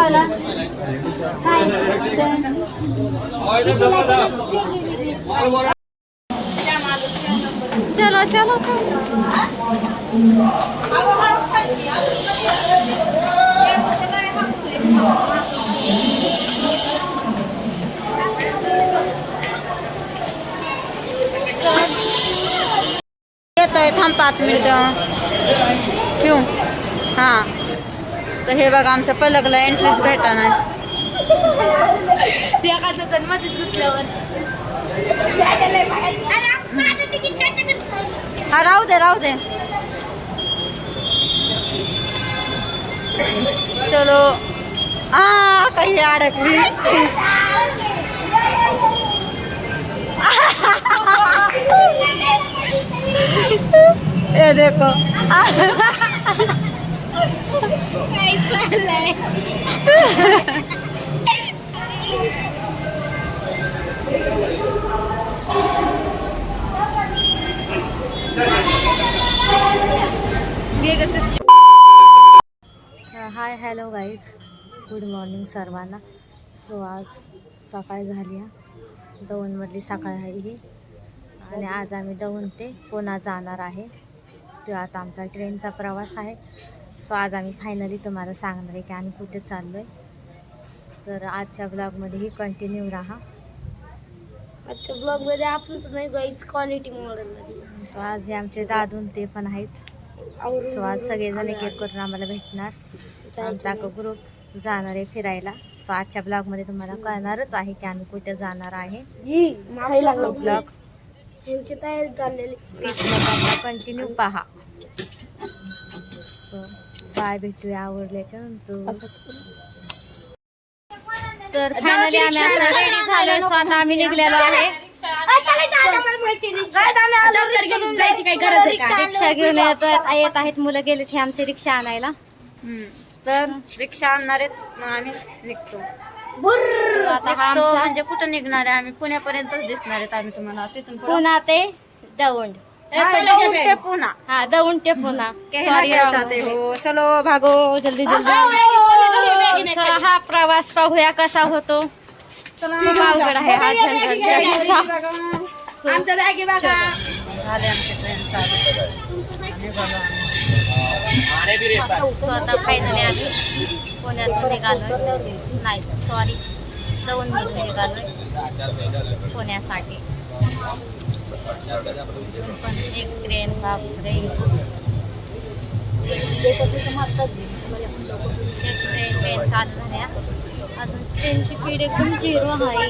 चलो चलो येतोय, थांब 5 मिनिटं ठेवू. हां तर हे बघा आमच्या पलकला एंट्रीच भेटा नाही. मध्येच गुतल्यावर हा राहू दे राहू दे. चलो काही अडकली. ये देखो काय चाललंय. Hi hello guys, good morning सर्वांना. सो आज सकाळ झाली आहे, दौंडमधली सकाळ आहे ही. आणि आज आम्ही दौंड ते पुणा जाणार आहे. तो आता आमचा ट्रेनचा प्रवास आहे. सो आज आम्ही फायनली तुम्हाला सांगणार आहे की आम्ही कुठे चाललो आहे. तर आजच्या ब्लॉगमध्येही कंटिन्यू राहा. आजच्या ब्लॉगमध्ये आपण नाही गाईज क्वालिटी मॉडेलमध्ये. सो आज हे आमचे दादून ते पण आहेत. सो आज सगळेजण एक एक करून आम्हाला भेटणार. आमचा ग्रुप जाणार आहे फिरायला. सो आजच्या ब्लॉगमध्ये तुम्हाला कळणारच आहे की आम्ही कुठे जाणार आहे. ब्लॉग ह्यांची तयारी चाललेली, कंटिन्यू पहा. बाय, भेटूया आवडल्याच्या नंतर. तर फायनली आम्ही आता रेडी झालोय. सो आता आम्ही निघलेलो आहे. रिक्षा घेऊन येत आहेत मुलं, गेले ते आमची रिक्षा आणायला. तर रिक्षा आणणार आहेत, मग आम्ही निघतो. आता हा आमचा म्हणजे कुठं निघणार आहे आम्ही? पुण्यापर्यंतच दिसणार आहेत आम्ही तुम्हाला. तिथून पुणा ते दौंड. ते पुणा. हाँ दौंड ते पुणा. कहना क्या चाहते हो? चलो भागो जल्दी जल्दी. चला हा प्रवास पाहूया कसा होतो. खूप अवघड आहे हा जंगल. आमच्या बॅगी बघा. झाले आमचे ट्रेन स्वतः फायनली आम्ही पुण्यातून निघालोय. नाही सॉरी, दौंडमधून निघालोय पुण्यासाठी. पण एक ट्रेन बापरे, ट्रेन चालू झाल्या. अजून ट्रेनची स्पीड एकदम 0 आहे.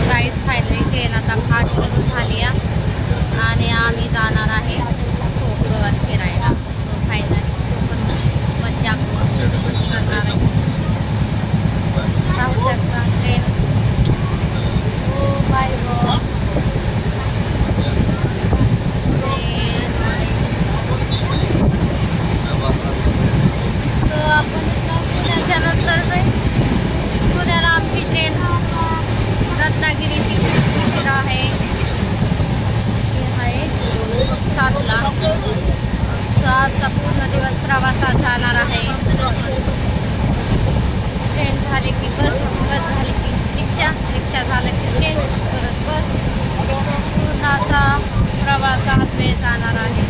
गाईज फायनली ट्रेन आता फास्ट सुरू झाली आहे आणि आम्ही जाणार आहे कोकणावर फिरायला. फायनली मज्जा करणार आहे. राहू शकता ट्रेन. हो बाय गो. आपण त्याच्यानंतर पुण्याला आमची ट्रेन रत्नागिरी ती आहे 7ला. 7चा पूर्ण दिवस प्रवासात जाणार आहे. ट्रेन झाली की बस, बस झाली की रिक्षा, रिक्षा झाली की ट्रेन, परत बस. पूर्णाचा प्रवासात वेळ जाणार आहे.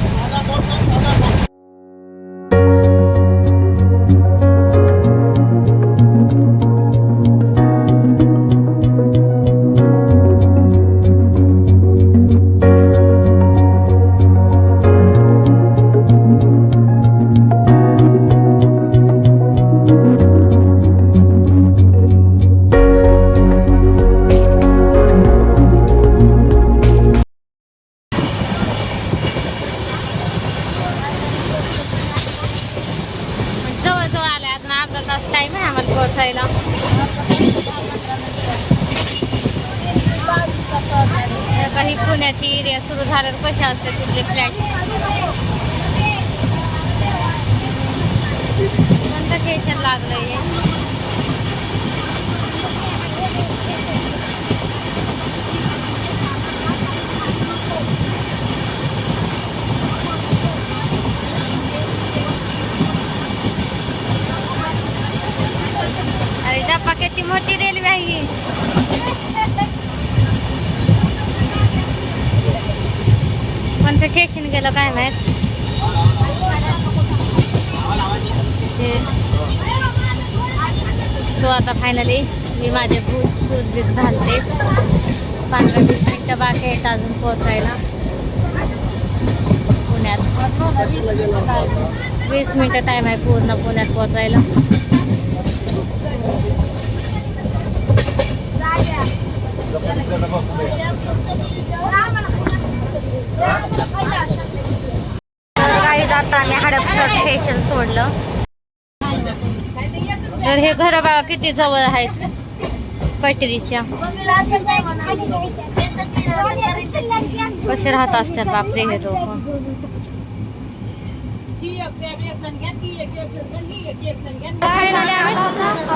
टाइम आहे आम्हाला पोहोचायला. काही पुण्याची एरिया सुरू झाल्यावर कशा असते तिथले फ्लॅट. कोणतं स्टेशन लागलंय हे? कोणतं स्टेशन गेलं काय माहित. सो आता फायनली मी माझे बूट शूज बीज घालते. 15-20 मिनटं बाकी आहेत अजून पोहोचायला पुण्यात. 20 मिनटं टाईम आहे पूर्ण पुण्यात पोहोचायला. काही जाता आम्ही हडपसर स्टेशन सोडलं. तर हे घर बघा किती जवळ आहेत पटरीच्या. कसे राहत असतात बापरे हे लोक.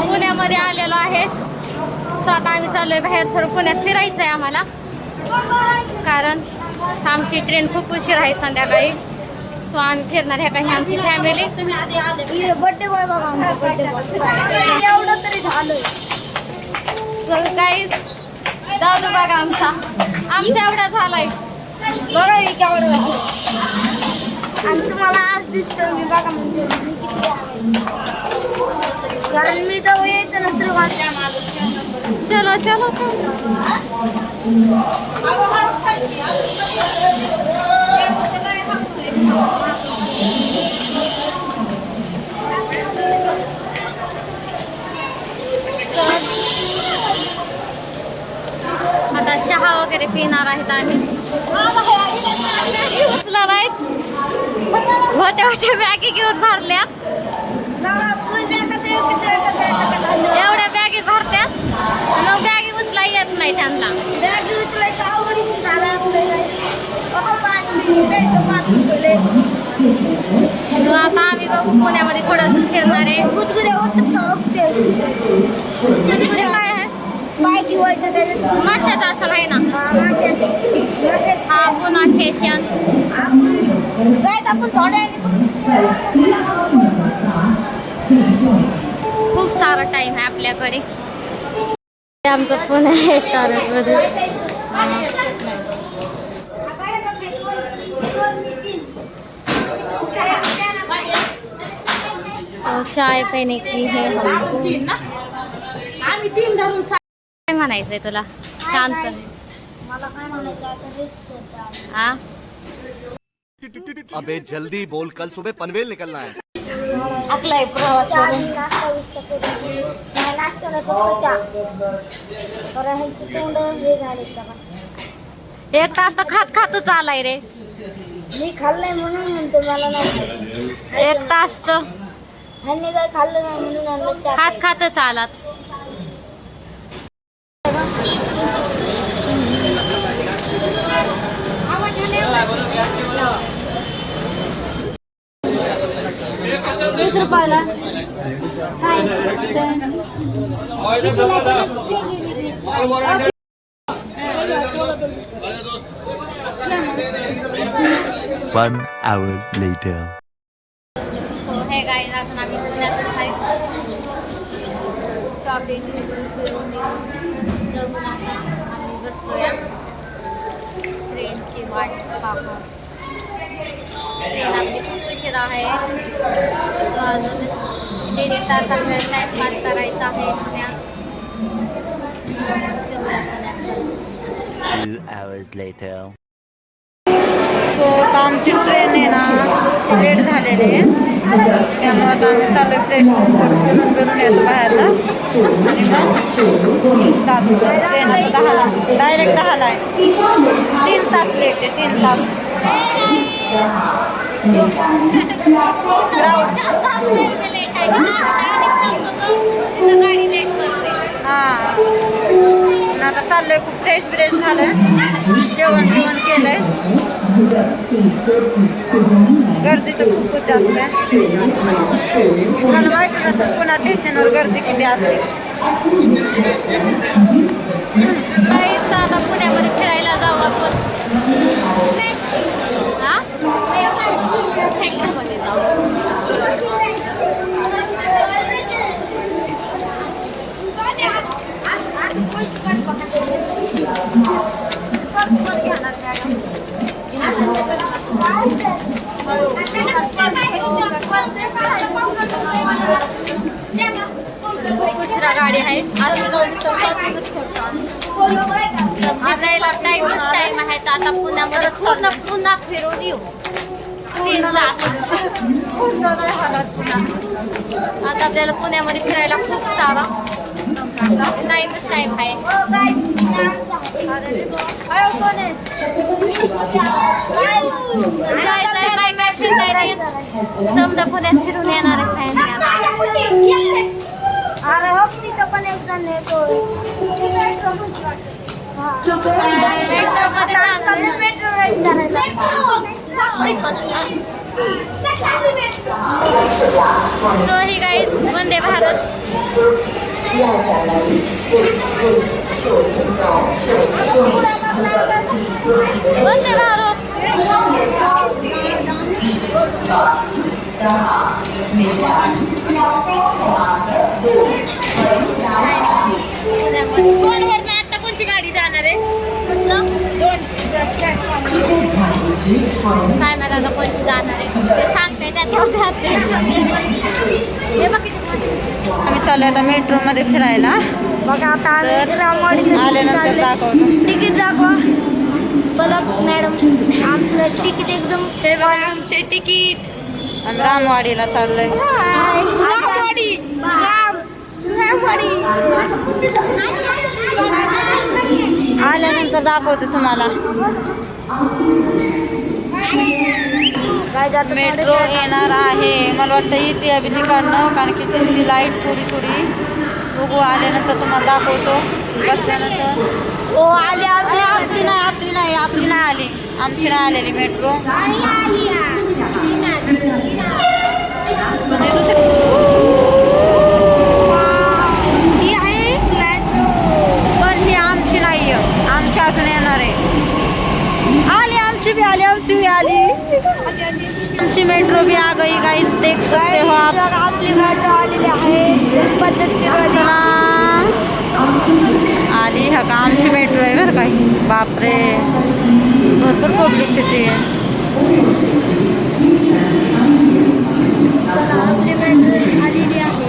पुण्यामध्ये आलेलो आहे. स्वतः आम्ही चाललोय बाहेर थोडं पुण्यात फिरायचं आहे आम्हाला, कारण आमची ट्रेन खूप उशीर आहे संध्याकाळी. सो आम्ही फिरणार आहे काही आमची फॅमिली. बर्थडे बॉय बघा आमचा बर्थडे बॉय एवढं तरी झालंय. सो काही दादू बघा आमचा एवढा झालाय बघा मी केवढं आणि तुम्हाला आज दिसतो मी बघा म्हणजे मी किती आहे. कारण मी जवळ यायचं नसतं चलो चलो आता चहा वगैरे पिणार आहेत आम्ही. उचला नाहीत मोठ्या मोठ्या बॅगी घेऊन भरल्या. एवढ्या बॅगी भरत्या आणि बॅगी उचला येत नाही त्यांना. आता आम्ही बघू पुण्यामध्ये थोडंसं फिरणार आहे. काय आहे पाय ठेवायचं त्याच्यात माशाचं असं आहे ना. हा पुन्हा स्टेशन आपण थोड्या खूप सारा टाइम आहे आपल्याकडे. आमचं पुणे रेस्टॉरंटमध्ये चाय पेने की है आम्ही 3 धरून काय म्हणायचंय तुला शांत. मला काय म्हणायचं आता रेस्ट करतो. हा अबे जल्दी बोल, कल सुबह पनवेल निकलना है. आपला प्रवास नाश्ता नाश्त्याला फक्त चहा. बरं ह्यांची तोंड हे झाले का. 1 तास तर खात खातच आलाय रे. मी खाल्लंय म्हणून म्हणते मला नाही खायचं. 1 तास तर ह्यांनी काय खाल्लं नाही म्हणून आणलं चहा. खात खातच आलात. ₹1 One hour later. हे गाईज अजून आम्ही पुण्यातच आहे. शॉपिंग फिरून जाऊन आता आम्ही बसतोय ट्रेनची वाट पाहत. ट्रेन आपली खूप उशीर आहे. अजून 1.5 तास आपल्याला टाइमपास करायचा आहे पुण्यात. 2 hours later. सो आता आमची ट्रेन आहे ना ती लेट झालेली आहे, त्यामुळे आता आम्ही चालू फ्रेश होऊन थोडं फिरून येतो बाहेरला आणि मग चालू. ट्रेन आता 10ला डायरेक्ट 10ला आहे. 3 तास लेट आहे. 3 तास. हां आता चाललोय. खूप फ्रेश ब्रेश झालं, जेवण बिवण केलंय. गर्दी तर खूपच जास्त आहे. मला माहितीच असं पुन्हा स्टेशनवर गर्दी किती असते. आता पुण्यामध्ये फिरायला जाऊ आपण. मध्ये जाऊ. घेणार खूप उशिरा गाडी आहे. आज मी जाऊन शॉपिंगच करतो. जायला टाइम आहे. तर आता पुण्यामध्ये पुन्हा फिरून येऊ. आता आपल्याला पुण्यामध्ये फिरायला खूप सारा टाइम आहे. जायचंय काय काय फिरताय समजा पुण्यात फिरून येणार आहे. अरे हो तिथं पण एक जण येतोय. सो ही गाईज वंदे भारत. वंदे भारत. पुण्यावरनं आता कोणची गाडी जाणार आहे? काय मला आता कोणती जाणार आहे ते सांगते आम्ही चाललो आता मेट्रो मध्ये फिरायला. बघा आता तर रामवाडीचं आल्यानंतर दाखवतो. तिकीट दाखवा. बघा मॅडम आपलं तिकीट एकदम. हे बघा आमचे तिकीट. आम्ही रामवाडीला चाललोय. रामवाडी रामवाडी आल्यानंतर दाखवते तुम्हाला. मेट्रो येणार आहे. मला वाटतं येते अभि तिकडनं, कारण की दिसती लाईट थोडी थोडी. बघू आल्यानंतर तुम्हाला दाखवतो. बसल्यानंतर ओ आली आपली नाही आली. आमची नाही आलेली मेट्रो. म्हणजे दुसरी ही आहे मेट्रो. पण ही आमची नाही आहे. आमची अजून येणार आहे. आमची भी आली. आमची मेट्रो भी आ गई गाइस, देख सकते हो आप. आपली मेट्रो आलेली आहे. पद्धतशीर आली हा का आमची मेट्रो आहे बरं काही. बापरे भरपूर पब्लिसिटी आहे. आपली मेट्रो आलेली आहे.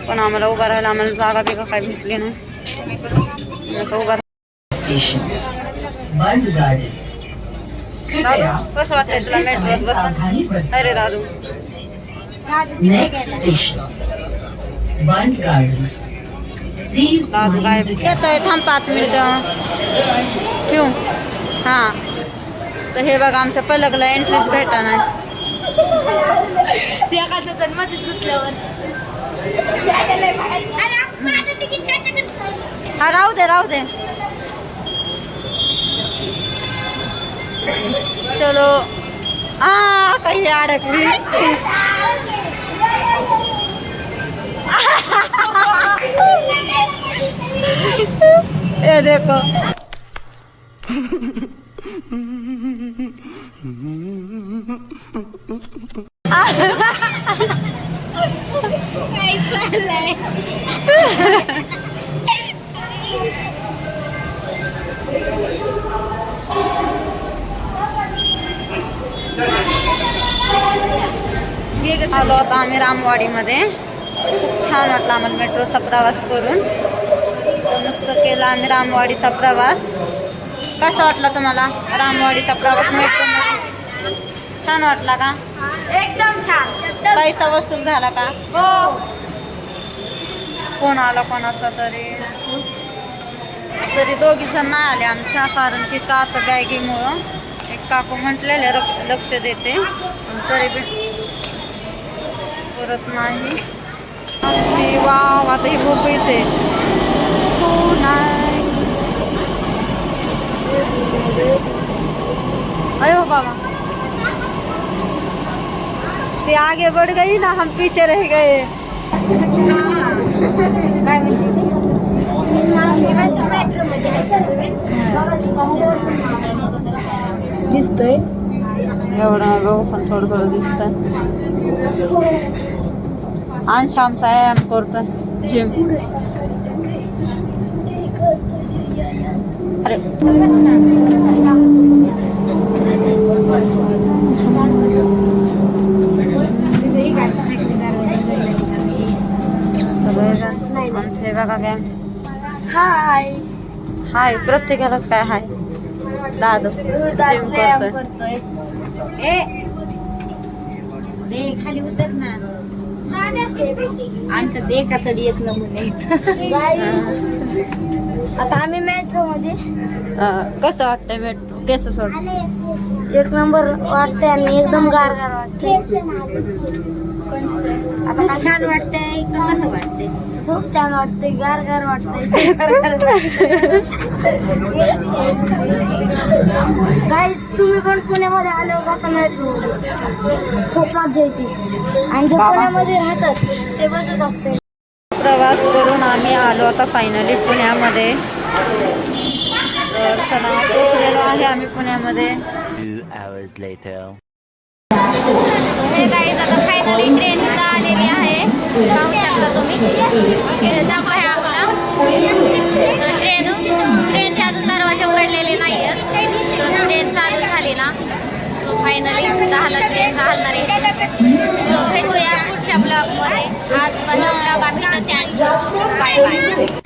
पण आम्हाला उभा राहायला आम्हाला जागा बिगा काय भेटली नाही. आता उभा दादू कसं वाटतंय तुला मेट्रोत बसून? अरे दादू दादू काय येतोय. थांब 5 मिनिटं ठेवू. हां तर हे बघा आमच्या पलकला एंट्रीच भेटा नाही. मध्येच गुतल्यावर हा राहू दे. चलो काही अडकली. ये देखो काय चाललंय. आलो आता आम्ही रामवाडीमध्ये. खूप छान वाटला आम्हाला मेट्रोचा प्रवास करून. तर मस्त केला आम्ही रामवाडीचा प्रवास. कसा वाटला तुम्हाला रामवाडीचा प्रवास मेट्रोमध्ये? छान वाटला का? एकदम छान. पैसा वसूल झाला का? हो. कोण आला कोणाचा तरी 2 जण नाही आले आमच्या, कारण की का आता बॅगीमुळं. एक काकू म्हटलेले लक्ष देते तरी बी परत नाही. आमची वाव आता ही भोपळीचे अयो बाबा ते आगे बढ़ गई ना, हम पीछे रह गए. काय म्हणते दिसतोय. एवढं नाही बघू पण थोडं थोडं दिसतंय. अंश आमचा व्यायाम करतोय जिम. अरे आमचे बघा काय हाय. हाय प्रत्येकालाच काय हाय. दादा जिम करतोय. खाली उतर ना. आमच्या एकाचा एक नमुना आता आम्ही मेट्रो मध्ये कसं वाटतंय मेट्रो केस सोड. एक नंबर वाटतंय आणि एकदम गार गार वाटतंय. आता खूप छान वाटतंय. कसं वाटतंय? खूप छान वाटतंय. गार गार वाटतंय. गाईस तुम्ही पण पुण्यामध्ये आले होता मेट्रो खूप मजा येते. आणि जे पुण्यामध्ये राहतात ते बसत असते. प्रवास करून आम्ही आलो आता फायनली पुण्यामध्ये. तर चला पोचलेलो आहे आम्ही पुण्यामध्ये. 2 hours later. हे गाईज आता फायनली ट्रेन आलेली आहे. पाहू शकता तुम्ही. दाखवा हे आपला ट्रेनचे अजून दरवाजे उघडलेले नाही आहेत. तर ट्रेन चालू झाली ना सो फायनली झाला ट्रेन हलणार आहे. सो भेटूया पुढच्या ब्लॉगमध्ये. आज पहिला ब्लॉग आम्ही बाय बाय.